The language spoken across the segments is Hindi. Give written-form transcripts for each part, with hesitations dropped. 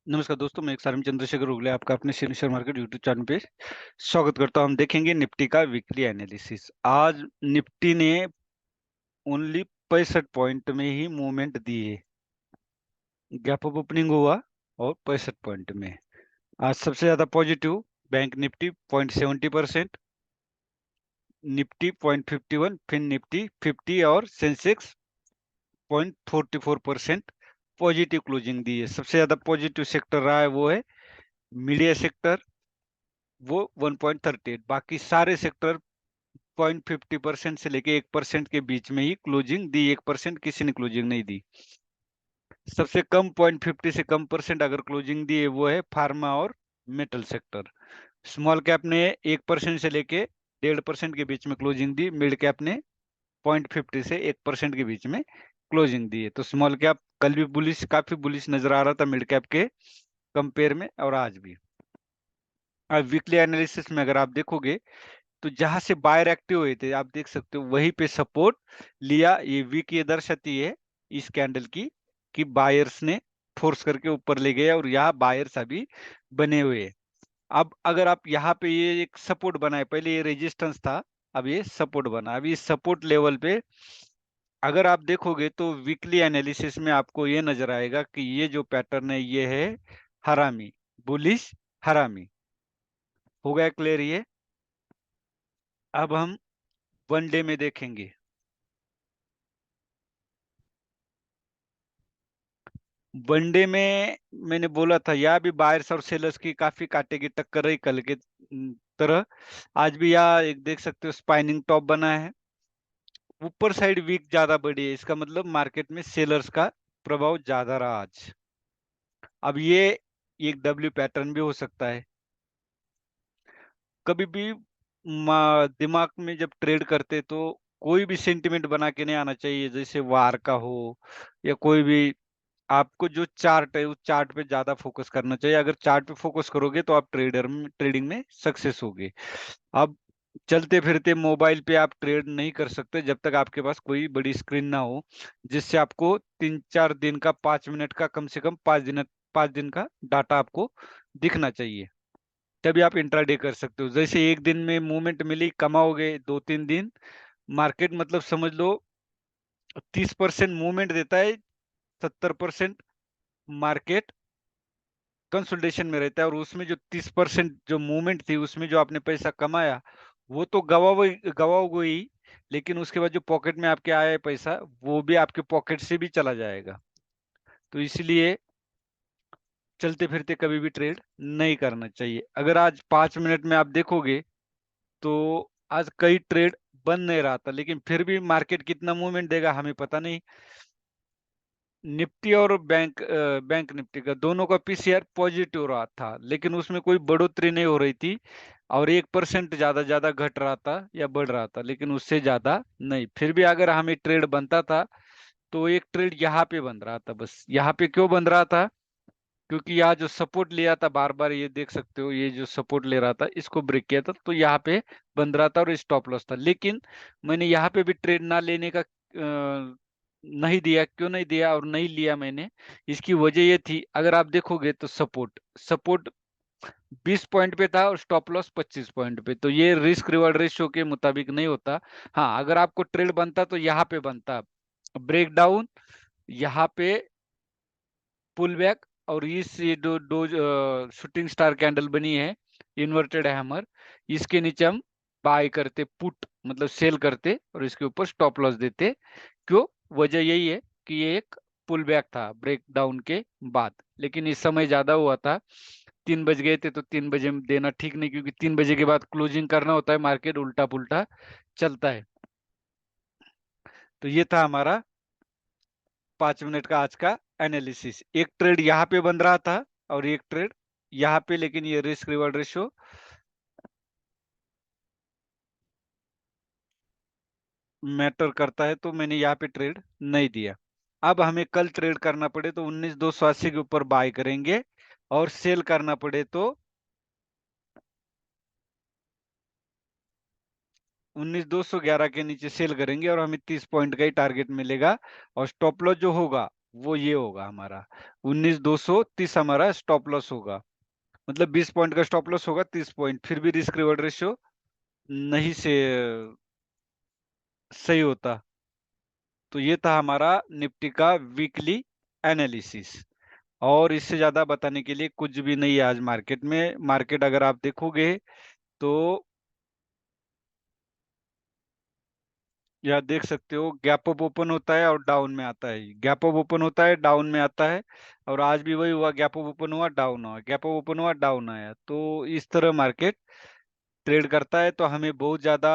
नमस्कार दोस्तों, मैं एक सारिम चंद्रशेखर उगले आपका अपने शेयर मार्केट यूट्यूब चैनल पे स्वागत करता हूं। हम देखेंगे निफ्टी का वीकली एनालिसिस। आज निफ्टी ने ओनली 65 पॉइंट में ही मूवमेंट दी है। गैप अप ओपनिंग हुआ और 65 पॉइंट में। आज सबसे ज्यादा पॉजिटिव बैंक निफ्टी 0.70%, निफ्टी 0.51, फिर निफ्टी 50 और सेंसेक्स 0.44% पॉजिटिव क्लोजिंग दी है। सबसे ज्यादा पॉजिटिव सेक्टर रहा है वो है मीडिया सेक्टर, वो 1.38। बाकी सारे सेक्टर 0.50% से लेके 1% के बीच में ही क्लोजिंग दी। 1% किसी ने क्लोजिंग नहीं दी। सबसे कम 0.50 से कम परसेंट अगर क्लोजिंग दी है वो है फार्मा और मेटल सेक्टर। स्मॉल कैप ने 1% से लेके 1.5% के बीच में क्लोजिंग दी। मिड कैप ने 0.50 से 1% के बीच में क्लोजिंग दी है। तो स्मॉल कैप कल भी बुलिश, काफी बुलिश नजर आ रहा था मिड कैप के कंपेयर में, और आज भी। अब वीकली एनालिसिस में अगर आप देखोगे तो जहां से बायर एक्टिव हुए थे आप देख सकते हो वहीं पे सपोर्ट लिया। ये वीक ये दर्शाती है इस कैंडल की कि बायर्स ने फोर्स करके ऊपर ले गए और यहाँ बायर्स अभी बने हुए हैं। अब अगर आप यहाँ पे ये एक सपोर्ट बनाए, पहले ये रेजिस्टेंस था, अब ये सपोर्ट बना। अभी इस सपोर्ट लेवल पे अगर आप देखोगे तो वीकली एनालिसिस में आपको ये नजर आएगा कि ये जो पैटर्न है ये है हरामी, बुलिश हरामी। हो गया क्लियर ये? अब हम वन डे में देखेंगे। वनडे में मैंने बोला था यहाँ भी बायर्स और सेलर्स की काफी कांटे की टक्कर रही कल के तरह। आज भी यहाँ एक देख सकते हो स्पाइनिंग टॉप बना है। ऊपर साइड वीक ज्यादा बड़ी है, इसका मतलब मार्केट में सेलर्स का प्रभाव ज्यादा रहा आज। अब ये एक डब्ल्यू पैटर्न भी हो सकता है। कभी भी दिमाग में जब ट्रेड करते तो कोई भी सेंटिमेंट बना के नहीं आना चाहिए, जैसे वार का हो या कोई भी। आपको जो चार्ट है उस चार्ट पे ज्यादा फोकस करना चाहिए। अगर चार्ट पे फोकस करोगे तो आप ट्रेडिंग में सक्सेस होगे। अब चलते फिरते मोबाइल पे आप ट्रेड नहीं कर सकते जब तक आपके पास कोई बड़ी स्क्रीन ना हो, जिससे आपको 3-4 दिन का 5 मिनट का कम से कम 5 दिन का डाटा आपको दिखना चाहिए। तभी आप इंट्राडे कर सकते हो। जैसे एक दिन में मूवमेंट मिली, कमाओगे 2-3 दिन। मार्केट मतलब समझ लो 30% मूवमेंट देता है, 70% मार्केट कंसोलिडेशन में रहता है। और उसमें जो 30% जो मूवमेंट थी उसमें जो आपने पैसा कमाया वो तो गवाओगे ही, लेकिन उसके बाद जो पॉकेट में आपके आया है पैसा वो भी आपके पॉकेट से भी चला जाएगा। तो इसलिए चलते फिरते कभी भी ट्रेड नहीं करना चाहिए। अगर आज 5 मिनट में आप देखोगे तो आज कई ट्रेड बन नहीं रहा था, लेकिन फिर भी मार्केट कितना मूवमेंट देगा हमें पता नहीं। निफ्टी और बैंक निफ्टी का दोनों का पीसीआर पॉजिटिव रहा था, लेकिन उसमें कोई बढ़ोतरी नहीं हो रही थी। और 1% ज्यादा ज्यादा घट रहा था या बढ़ रहा था, लेकिन उससे ज्यादा नहीं। फिर भी अगर हमें ट्रेड बनता था तो एक ट्रेड यहाँ पे बन रहा था। बस यहाँ पे क्यों बन रहा था? क्योंकि यहाँ जो सपोर्ट लिया था बार बार, ये देख सकते हो, ये जो सपोर्ट ले रहा था इसको ब्रेक किया था तो यहाँ पे बन रहा था और स्टॉप लॉस था। लेकिन मैंने यहाँ पे भी ट्रेड ना लेने का नहीं दिया। क्यों नहीं दिया और नहीं लिया मैंने? इसकी वजह ये थी, अगर आप देखोगे तो सपोर्ट सपोर्ट 20 पॉइंट पे था और स्टॉप लॉस 25 पॉइंट पे, तो ये रिस्क रिवॉर्ड रेशियो के मुताबिक नहीं होता। हाँ, अगर आपको ट्रेड बनता तो यहाँ पे बनता ब्रेक डाउन, यहाँ पे पुल बैक, और इस ये दो दो शूटिंग स्टार कैंडल बनी है, इन्वर्टेड हैमर, इसके नीचे हम बाय करते, पुट मतलब सेल करते और इसके ऊपर स्टॉप लॉस देते। क्यों? वजह यही है कि ये एक पुल बैक था ब्रेक डाउन के बाद, लेकिन इस समय ज्यादा हुआ था। 3 बज गए थे तो 3 बजे में देना ठीक नहीं, क्योंकि 3 बजे के बाद क्लोजिंग करना होता है, मार्केट उल्टा पुल्टा चलता है। तो ये था हमारा 5 मिनट का आज का एनालिसिस। एक ट्रेड यहाँ पे बन रहा था और एक ट्रेड यहाँ पे, लेकिन ये रिस्क रिवॉर्ड रेशियो मैटर करता है तो मैंने यहाँ पे ट्रेड नहीं दिया। अब हमें कल ट्रेड करना पड़े तो 19,280 के ऊपर बाय करेंगे, और सेल करना पड़े तो 19,211 के नीचे सेल करेंगे, और हमें 30 पॉइंट का ही टारगेट मिलेगा। और स्टॉप लॉस जो होगा वो ये होगा हमारा 19,230 हमारा स्टॉप लॉस होगा। मतलब 20 पॉइंट का स्टॉप लॉस होगा, 30 पॉइंट, फिर भी रिस्क रिवॉर्ड रेशियो नहीं से सही होता। तो ये था हमारा निफ्टी का वीकली एनालिसिस। और इससे ज्यादा बताने के लिए कुछ भी नहीं है आज मार्केट में। मार्केट अगर आप देखोगे तो यह देख सकते हो, गैप अप ओपन होता है और डाउन में आता है, गैप अप ओपन होता है डाउन में आता है। और आज भी वही हुआ, गैप अप ओपन हुआ डाउन हुआ, गैप अप ओपन हुआ डाउन आया। तो इस तरह मार्केट ट्रेड करता है। तो हमें बहुत ज्यादा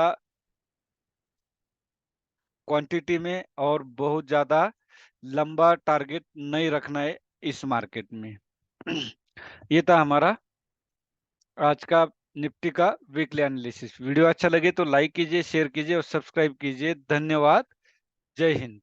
क्वांटिटी में और बहुत ज्यादा लंबा टारगेट नहीं रखना है इस मार्केट में। ये था हमारा आज का निफ्टी का वीकली एनालिसिस। वीडियो अच्छा लगे तो लाइक कीजिए, शेयर कीजिए और सब्सक्राइब कीजिए। धन्यवाद। जय हिंद।